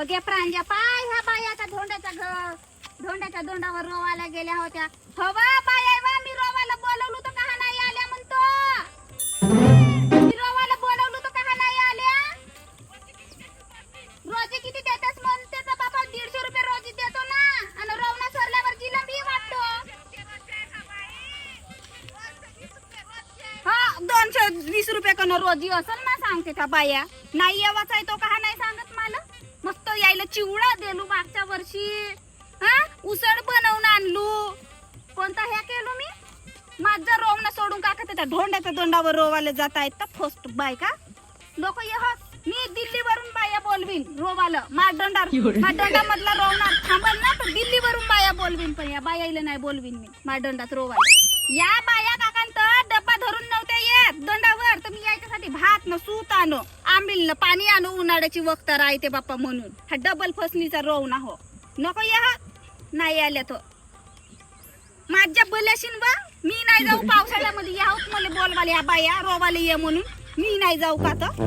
अगे प्रांजा पाय ह्या बायाचा धोंड्याच्या दोंडावर रोवायला गेल्या होत्या. हवा बाया वा मी रोवायला बोलवलो तर का नाही आल्या म्हणतो. मी रोवायला बोलवलो तर का नाही आल्या. रोजी किती देतेस म्हणते तर बाबा 150 रुपये रोजी देतो ना. आणि रोवणा सोरल्यावर जिलंबी वाटतो. हा 220 रुपये कन रोजी असेल ना सांगते त्या बाया. नाही यावाच आहे तो का नाही सांगत मला. मस्त यायला चिवडा देलू मागच्या वर्षी. हा उसळ बनवून आणलू. कोणता ह्या केलो मी. माझं रोवणं सोडून का त्या ढोंड्याच्या दोंडावर रोवायला जात आहेत तर फर्स्ट बायका लोक मी दिल्लीवरून बाया बोलवीन रोवाला. माडदंडा मधला रोवणार थांबल ना तर दिल्लीवरून बाया बोलवीन. पण या बायाला नाही बोलवीन मी माडदंडात रोवायला. या बाया काकांत डब्बा धरून नव्हत्या येत दंडावर. तर मी याच्यासाठी भात न सूत आणो आंबील न पाणी आणू उन्हाळ्याची वक्त राहते बाप्पा म्हणून. हा डबल फसलीचा रोवणा हो नको या नाही आल्या तो माझ्या बोल्याशीन बा. मी नाही जाऊ पावसाळ्यामध्ये या मला बोलवाले या बाया रोवाले ये म्हणून. मी नाही जाऊ का तर